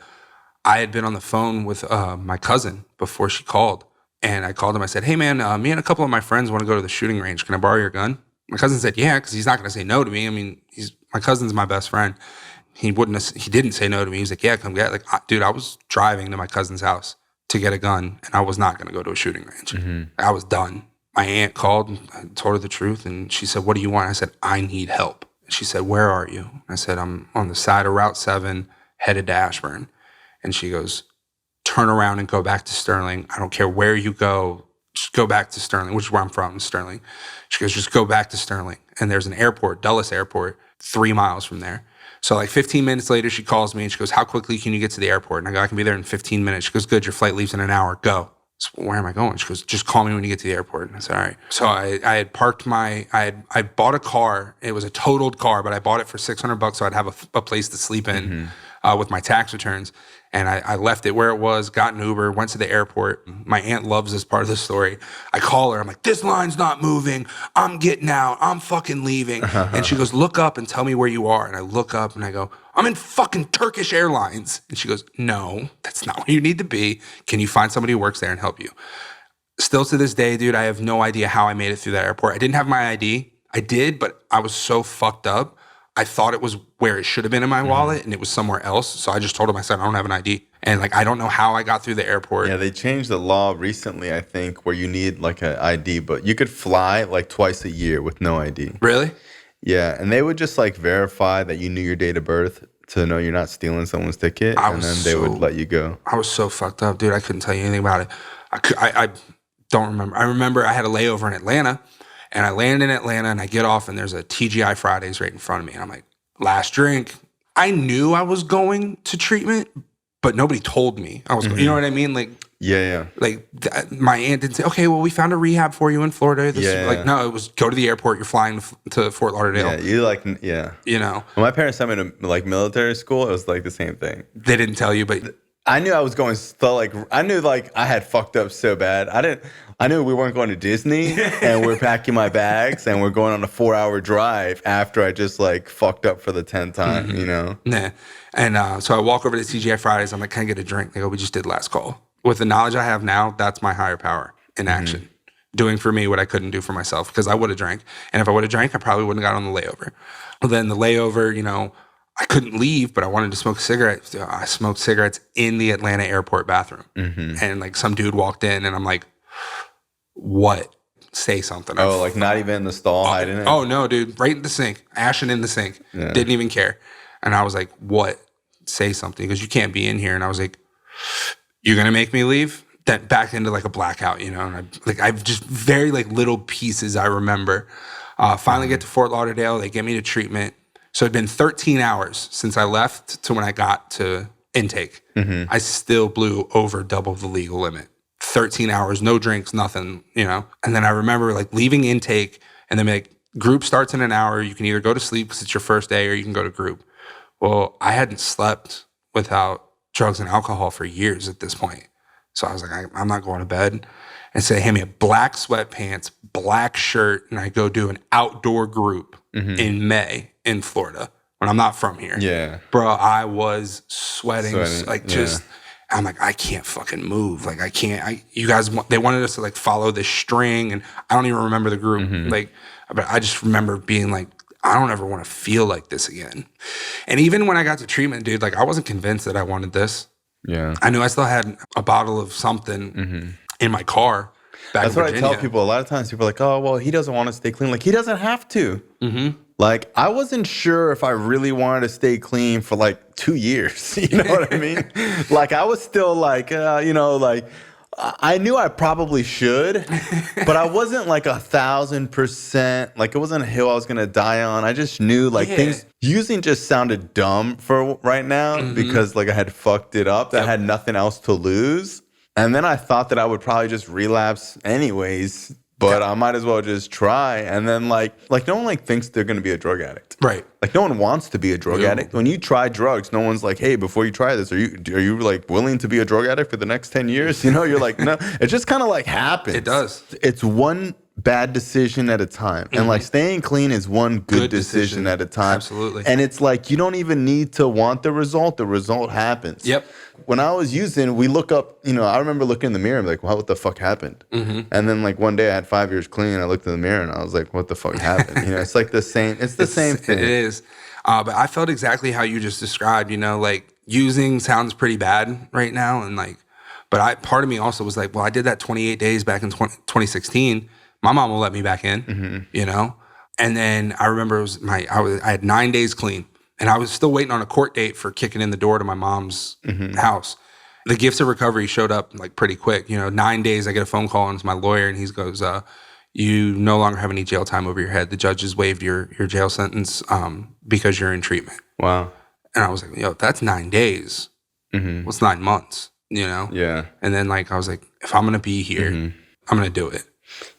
I had been on the phone with my cousin before she called. And I called him. I said, hey, man, me and a couple of my friends want to go to the shooting range. Can I borrow your gun? My cousin said, yeah, because he's not going to say no to me. I mean, my cousin's my best friend. He didn't say no to me. He was like, yeah, come get it. Like, dude, I was driving to my cousin's house to get a gun, and I was not going to go to a shooting range. I was done. My aunt called, and I told her the truth, and she said, what do you want? I said, I need help. She said, where are you? I said, I'm on the side of Route 7, headed to Ashburn. And she goes, turn around and go back to Sterling. I don't care where you go. Just go back to Sterling, which is where I'm from, Sterling. She goes, just go back to Sterling. And there's an airport, Dulles Airport, 3 miles from there. So like 15 minutes later, she calls me and she goes, how quickly can you get to the airport? And I go, I can be there in 15 minutes. She goes, good, your flight leaves in an hour. Go. So where am I going? She goes, just call me when you get to the airport. And I said, all right. So I had parked I bought a car. It was a totaled car, but I bought it for $600 so I'd have a place to sleep in with my tax returns. And I left it where it was, got an Uber, went to the airport. My aunt loves this part of the story. I call her. I'm like, this line's not moving. I'm getting out. I'm fucking leaving. And she goes, look up and tell me where you are. And I look up and I go, I'm in fucking Turkish Airlines. And she goes, no, that's not where you need to be. Can you find somebody who works there and help you? Still to this day, dude, I have no idea how I made it through that airport. I didn't have my ID. I did, but I was so fucked up. I thought it was where it should have been in my wallet and it was somewhere else. So I just told him, I said, I don't have an ID. And like, I don't know how I got through the airport. Yeah, they changed the law recently, I think, where you need like an ID, but you could fly like twice a year with no ID. Really? Yeah, and they would just like verify that you knew your date of birth to know you're not stealing someone's ticket, and then they would let you go. I was so fucked up, dude. I couldn't tell you anything about it. I don't remember. I remember I had a layover in Atlanta, and I land in Atlanta, and I get off, and there's a TGI Fridays right in front of me, and I'm like, last drink. I knew I was going to treatment, but nobody told me I was. You know what I mean? Like, yeah. Like my aunt didn't say, okay, well, we found a rehab for you in Florida. Like, no, it was go to the airport. You're flying to Fort Lauderdale. Yeah, you like, yeah. You know, when my parents sent me to like military school, it was like the same thing. They didn't tell you, but I knew I was going. So like, I knew like I had fucked up so bad. I knew we weren't going to Disney, and we're packing my bags, and we're going on a 4-hour drive after I just like fucked up for the 10th time. You know. Nah. And so I walk over to TGI Fridays. I'm like, can I get a drink? They go, we just did last call. With the knowledge I have now, that's my higher power in action, doing for me what I couldn't do for myself, because I would have drank. And if I would have drank, I probably wouldn't have got on the layover. Well, then the layover, you know, I couldn't leave, but I wanted to smoke cigarettes. I smoked cigarettes in the Atlanta airport bathroom. And like some dude walked in, and I'm like, what? Say something. Oh, like not even in the stall hiding it? Oh, no, dude. Right in the sink. Ashing in the sink. Yeah. Didn't even care. And I was like, what? Say something, because you can't be in here. And I was like, you're going to make me leave? That back into like a blackout, you know? And I've just very like little pieces I remember. Finally get to Fort Lauderdale. They get me to treatment. So it'd been 13 hours since I left to when I got to intake. I still blew over double the legal limit. 13 hours, no drinks, nothing, you know? And then I remember like leaving intake, and then like group starts in an hour. You can either go to sleep because it's your first day, or you can go to group. Well, I hadn't slept without drugs and alcohol for years at this point. So I was like, I'm not going to bed. And so they hand me a black sweatpants, black shirt, and I go do an outdoor group in May in Florida when I'm not from here. Yeah. Bro, I was sweating. Like just, I'm like, I can't fucking move. Like I can't, you guys, they wanted us to like follow this string, and I don't even remember the group. Like, but I just remember being like, I don't ever want to feel like this again. And even when I got to treatment, dude, like I wasn't convinced that I wanted this. Yeah. I knew I still had a bottle of something in my car back in Virginia. That's what I tell people. A lot of times people are like, oh, well, he doesn't want to stay clean. Like, he doesn't have to. Like, I wasn't sure if I really wanted to stay clean for like 2 years. You know what I mean? Like, I was still like, you know, like, I knew I probably should, but I wasn't like 1,000%. Like, it wasn't a hill I was going to die on. I just knew like things using just sounded dumb for right now because like I had fucked it up. I had nothing else to lose. And then I thought that I would probably just relapse anyways, but I might as well just try. And then like no one like thinks they're going to be a drug addict. Right. Like no one wants to be a drug addict. When you try drugs, no one's like, hey, before you try this, are you like willing to be a drug addict for the next 10 years? You know, you're like, no, it just kind of like happens. It does. It's one bad decision at a time. And like staying clean is one good decision at a time. Absolutely. And it's like, you don't even need to want the result. The result happens. Yep. When I was using, we look up, you know, I remember looking in the mirror and be like, well, what the fuck happened? And then like one day I had 5 years clean, and I looked in the mirror and I was like, what the fuck happened? You know, it's like the same, it's the same thing. It is. But I felt exactly how you just described, you know, like using sounds pretty bad right now. And like, but part of me also was like, well, I did that 28 days back in 2016. My mom will let me back in, you know? And then I remember it was I had 9 days clean, and I was still waiting on a court date for kicking in the door to my mom's house. The gifts of recovery showed up like pretty quick. You know, 9 days, I get a phone call, and it's my lawyer, and he goes, you no longer have any jail time over your head. The judge has waived your jail sentence because you're in treatment. Wow. And I was like, yo, that's 9 days. What's 9 months, you know? Yeah. And then like, I was like, if I'm going to be here, I'm going to do it.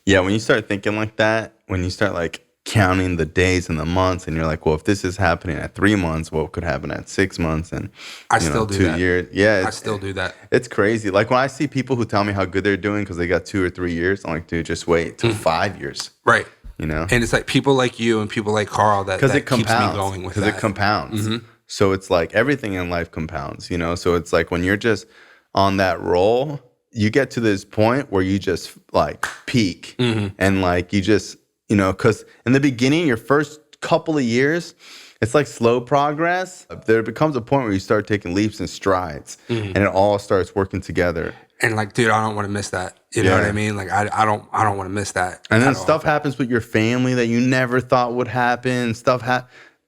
Yeah, when you start thinking like that, when you start like counting the days and the months, and you're like, well, if this is happening at 3 months, what could happen at 6 months? And I still do 2 years. Yeah, I still do that. It's crazy. Like when I see people who tell me how good they're doing because they got 2 or 3 years, I'm like, dude, just wait till 5 years. Right. You know? And it's like people like you and people like Carl that it keeps me going with that. Because it compounds. So it's like everything in life compounds, you know? So it's like when you're just on that roll, you get to this point where you just like peak and like you just, you know, because in the beginning, your first couple of years, it's like slow progress. There becomes a point where you start taking leaps and strides, and it all starts working together. And like, dude, I don't want to miss that. You know what I mean? Like, I don't want to miss that. And then stuff happens with your family that you never thought would happen.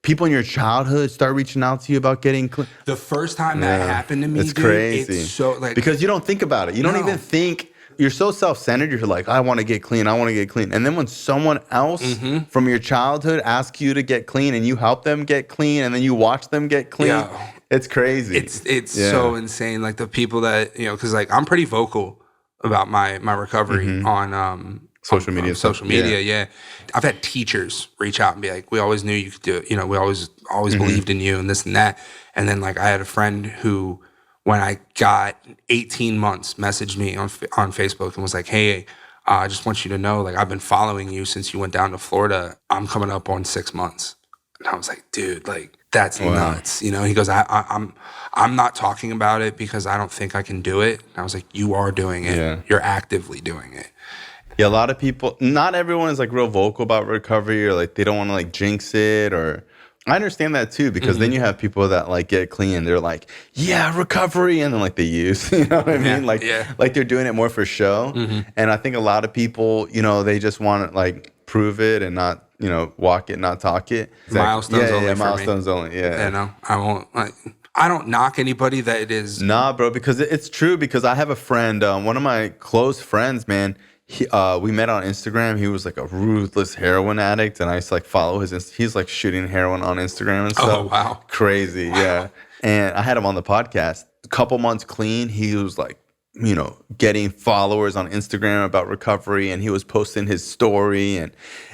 People in your childhood start reaching out to you about getting clean. The first time that happened to me, it's dude, crazy. It's so like, because you don't think about it. You don't even think. You're so self-centered. You're like, I want to get clean. I want to get clean. And then when someone else from your childhood asks you to get clean and you help them get clean and then you watch them get clean, it's crazy. It's so insane. Like the people that, you know, because like I'm pretty vocal about my recovery on social media. Yeah. I've had teachers reach out and be like, we always knew you could do it. You know, we always believed in you and this and that. And then like I had a friend who, when I got 18 months, messaged me on Facebook and was like, hey, I just want you to know, like, I've been following you since you went down to Florida. I'm coming up on 6 months. And I was like, dude, like, that's nuts. You know, he goes, I'm not talking about it because I don't think I can do it. And I was like, you are doing it. Yeah. You're actively doing it. Yeah, a lot of people, not everyone is like real vocal about recovery or like they don't want to like jinx it or... I understand that too, because then you have people that like get clean. They're like, yeah, recovery. And then like they use, you know what I mean? Like they're doing it more for show. And I think a lot of people, you know, they just want to like prove it and not, you know, walk it, not talk it. Milestones only. Yeah, milestones only. Yeah. You know, I won't like, I don't knock anybody that it is. Nah, bro, because it's true. Because I have a friend, one of my close friends, man. We met on Instagram. He was like a ruthless heroin addict, and I used to like follow he's like shooting heroin on Instagram and stuff. Oh, wow. Crazy, yeah. And I had him on the podcast. A couple months clean, he was like, you know, getting followers on Instagram about recovery, and he was posting his story,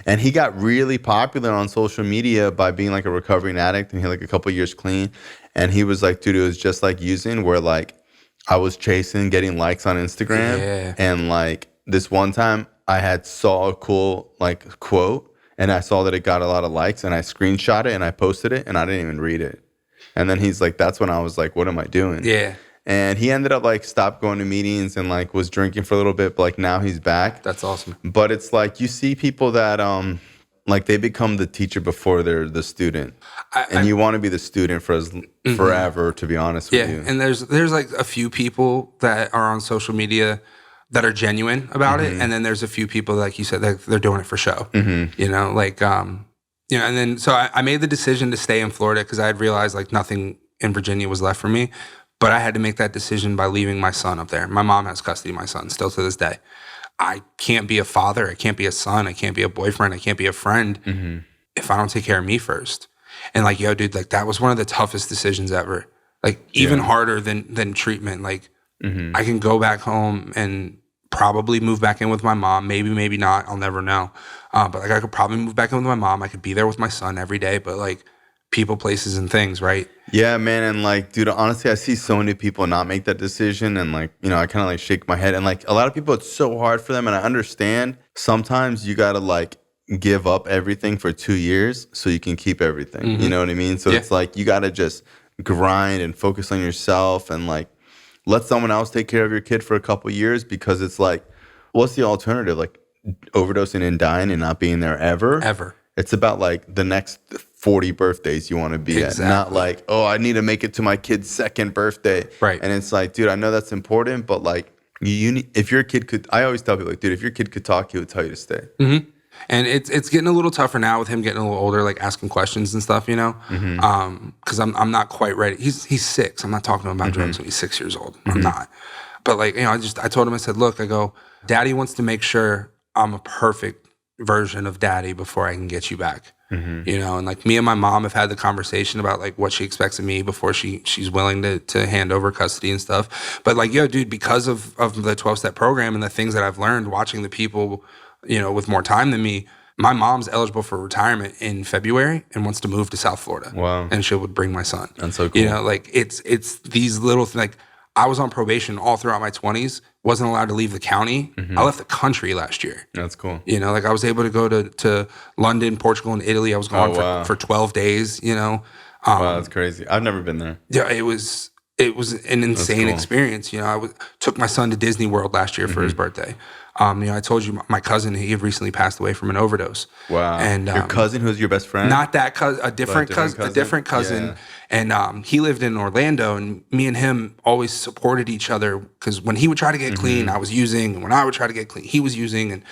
and he got really popular on social media by being like a recovering addict, and he had like a couple years clean. And he was like, dude, it was just like using where like I was chasing getting likes on Instagram, and like this one time I saw a cool like quote and I saw that it got a lot of likes and I screenshot it and I posted it and I didn't even read it. And then he's like, that's when I was like, what am I doing? Yeah. And he ended up like stopped going to meetings and like was drinking for a little bit, but like now he's back. That's awesome. But it's like you see people that like they become the teacher before they're the student. And you want to be the student for forever, to be honest with you. Yeah. And there's like a few people that are on social media that are genuine about it, and then there's a few people, like you said, that they're doing it for show. You know, like, you know, and then so I made the decision to stay in Florida because I had realized like nothing in Virginia was left for me, but I had to make that decision by leaving my son up there. My mom has custody of my son still to this day. I can't be a father, I can't be a son, I can't be a boyfriend, I can't be a friend if I don't take care of me first. And like, yo, dude, like that was one of the toughest decisions ever. Like even harder than treatment. Like I can go back home and probably move back in with my mom. Maybe not. I'll never know. But like I could probably move back in with my mom. I could be there with my son every day. But like people, places, and things, right? Yeah, man. And like, dude, honestly, I see so many people not make that decision. And like, you know, I kind of like shake my head. And like a lot of people, it's so hard for them. And I understand sometimes you got to like give up everything for 2 years so you can keep everything. You know what I mean? So it's like you got to just grind and focus on yourself and like let someone else take care of your kid for a couple years, because it's like, what's the alternative? Like overdosing and dying and not being there ever? It's about like the next 40 birthdays you want to be at, not like, oh, I need to make it to my kid's second birthday. Right. And it's like, dude, I know that's important, but like you need, if your kid could, I always tell people like, dude, if your kid could talk, he would tell you to stay. And it's getting a little tougher now with him getting a little older, like asking questions and stuff, you know, because I'm not quite ready. He's 6. I'm not talking to him about drugs when he's 6 years old. I'm not. But like, you know, I told him, I said, look, I go, Daddy wants to make sure I'm a perfect version of Daddy before I can get you back. You know, and like me and my mom have had the conversation about like what she expects of me before she's willing to hand over custody and stuff. But like, yo, dude, because of the 12-step program and the things that I've learned watching the people, you know, with more time than me, my mom's eligible for retirement in February and wants to move to South Florida. Wow. And she would bring my son. That's so cool. You know, like it's these little like I was on probation all throughout my 20s, wasn't allowed to leave the county. I left the country last year. That's cool. You know, like I was able to go to London, Portugal, and Italy. I was gone for 12 days, you know. Wow, that's crazy. I've never been there. Yeah, it was an insane experience. You know, took my son to Disney World last year for his birthday. I told you my cousin, he had recently passed away from an overdose. Wow. And your cousin who's your best friend? Not that cousin, a different cousin. Yeah. And he lived in Orlando, and me and him always supported each other because when he would try to get clean, I was using, and when I would try to get clean, he was using. And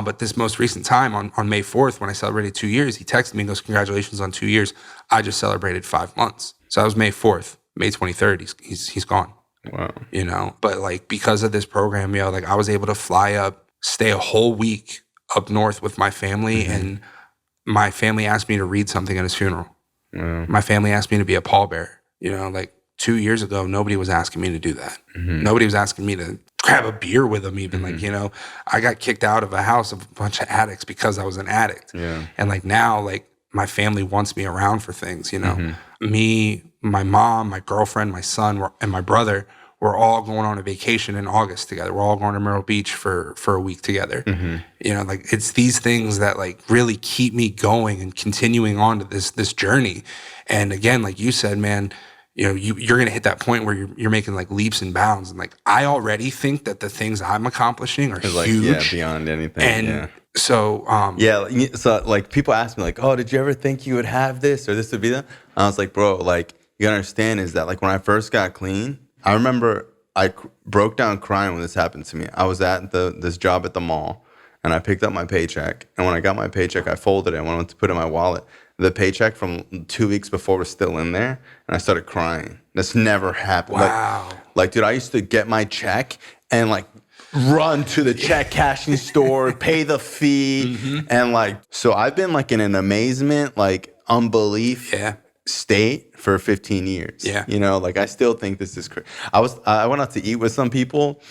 but this most recent time on May 4th, when I celebrated 2 years, he texted me and goes, "Congratulations on 2 years. I just celebrated 5 months." So that was May 4th. May 23rd, he's gone. Wow. But like because of this program, like I was able to fly up, stay a whole week up north with my family, and my family asked me to read something at his funeral. My family asked me to be a pallbearer. Like 2 years ago, nobody was asking me to do that. Nobody was asking me to grab a beer with them even. Like, I got kicked out of a house of a bunch of addicts because I was an addict. Yeah. And like now, like my family wants me around for things, Me, my mom, my girlfriend, my son, and my brother, we're all going on a vacation in August together. We're all going to Myrtle Beach for a week together. Like it's these things that like really keep me going and continuing on to this journey. And again, like you said, man, you're going to hit that point where you're making like leaps and bounds. And like, I already think that the things I'm accomplishing are huge. Beyond anything. And so, so like people ask me like, oh, did you ever think you would have this or this would be that? I was like, bro, like you gotta understand is that like when I first got clean, I remember I broke down crying when this happened to me. I was at this job at the mall and I picked up my paycheck. And when I got my paycheck, I folded it and when I went to put it in my wallet, the paycheck from 2 weeks before was still in there. And I started crying. This never happened. Wow. Like, dude, I used to get my check and like run to the check cashing store, pay the fee. And like, so I've been like in an amazement, like unbelief state for 15 years. Yeah. Like I still think this is crazy. I went out to eat with some people,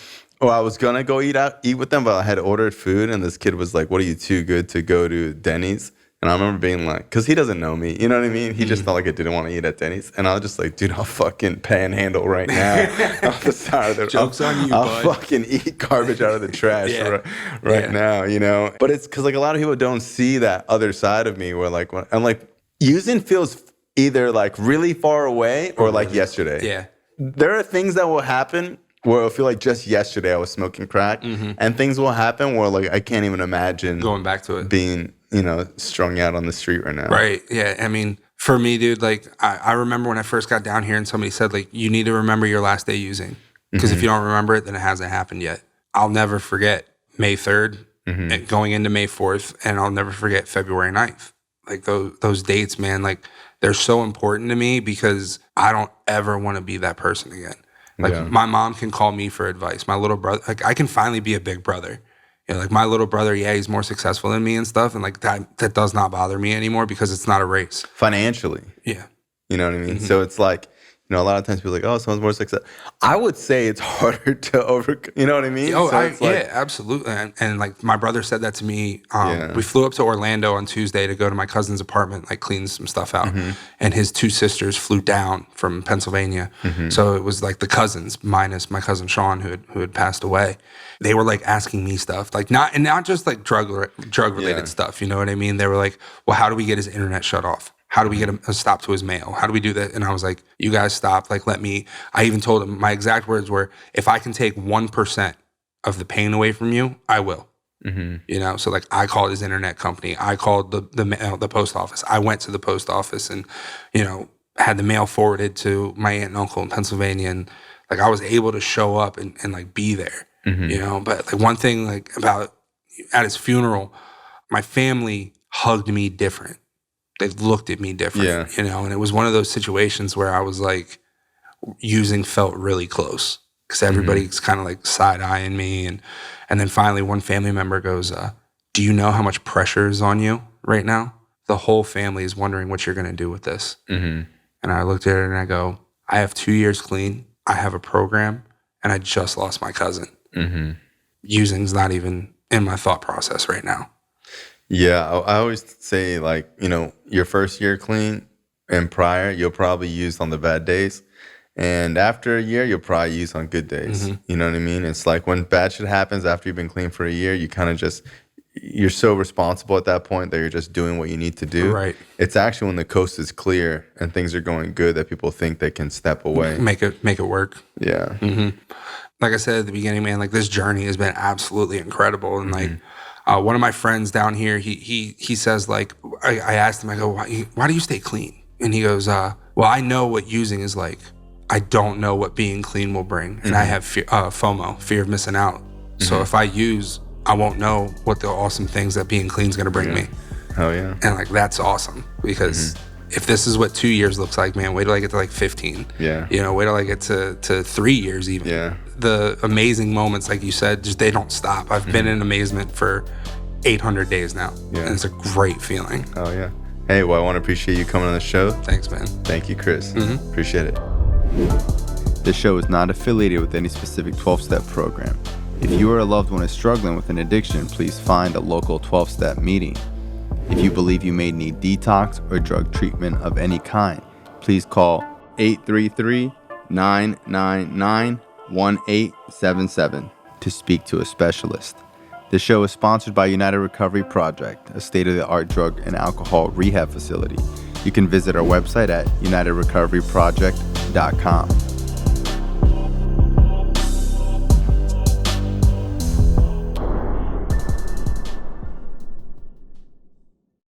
or I was gonna go eat with them, but I had ordered food and this kid was like, "What, are you too good to go to Denny's?" And I remember being like, because he doesn't know me, you know what I mean? He just felt like I didn't want to eat at Denny's. And I was just like, dude, I'll fucking panhandle right now. Off the side of the Joke's on you, I'll bud. fucking eat garbage out of the trash right now, But it's because like a lot of people don't see that other side of me where like, I'm like, using feels either like really far away or like yesterday. Yeah. There are things that will happen where I feel like just yesterday I was smoking crack, and things will happen where like I can't even imagine Going back to it. being, strung out on the street right now. Right. Yeah. I mean, for me, dude, like I remember when I first got down here and somebody said like, you need to remember your last day using. Because if you don't remember it, then it hasn't happened yet. I'll never forget May 3rd and going into May 4th, and I'll never forget February 9th. Like those dates, man, like they're so important to me because I don't ever want to be that person again. Like my mom can call me for advice. My little brother, like I can finally be a big brother. Like my little brother, he's more successful than me and stuff. And like that does not bother me anymore because it's not a race. Financially. Yeah. You know what I mean? So it's like, a lot of times people are like, oh, someone's more successful. I would say it's harder to overcome, you know what I mean? Oh, so absolutely. And like my brother said that to me. We flew up to Orlando on Tuesday to go to my cousin's apartment, like clean some stuff out. And his two sisters flew down from Pennsylvania. So it was like the cousins minus my cousin Sean who had passed away. They were like asking me stuff, like not just like drug related stuff. You know what I mean? They were like, well, how do we get his internet shut off? How do we get a stop to his mail? How do we do that? And I was like, you guys stop. Like, I even told him, my exact words were, if I can take 1% of the pain away from you, I will. So like I called his internet company. I called the post office. I went to the post office and, had the mail forwarded to my aunt and uncle in Pennsylvania. And like, I was able to show up and like be there, but like one thing like about at his funeral, my family hugged me different. They looked at me different, and it was one of those situations where I was like, using felt really close because everybody's kind of like side-eyeing me. And then finally one family member goes, do you know how much pressure is on you right now? The whole family is wondering what you're going to do with this. And I looked at it and I go, I have 2 years clean. I have a program and I just lost my cousin. Using's not even in my thought process right now. Yeah, I always say like, your first year clean and prior, you'll probably use on the bad days. And after a year, you'll probably use on good days. You know what I mean? It's like when bad shit happens after you've been clean for a year, you kind of you're so responsible at that point that you're just doing what you need to do. Right. It's actually when the coast is clear and things are going good that people think they can step away. Make it work. Yeah. like I said at the beginning, man, like this journey has been absolutely incredible. And like one of my friends down here, he says like, I asked him, I go, why do you stay clean? And he goes, well, I know what using is like. I don't know what being clean will bring. And I have FOMO, fear of missing out. So if I use, I won't know what the awesome things that being clean is going to bring me. Hell yeah. And like, that's awesome because if this is what 2 years looks like, man, wait till I get to like 15. Yeah. You know, wait till I get to 3 years even. Yeah. The amazing moments, like you said, just they don't stop. I've been in amazement for 800 days now. Yeah. And it's a great feeling. Oh yeah. Hey, well, I want to appreciate you coming on the show. Thanks, man. Thank you, Chris. Appreciate it. This show is not affiliated with any specific 12-step program. If you or a loved one is struggling with an addiction, please find a local 12-step meeting. If you believe you may need detox or drug treatment of any kind, please call 833-999-1877 to speak to a specialist. This show is sponsored by United Recovery Project, a state-of-the-art drug and alcohol rehab facility. You can visit our website at unitedrecoveryproject.com.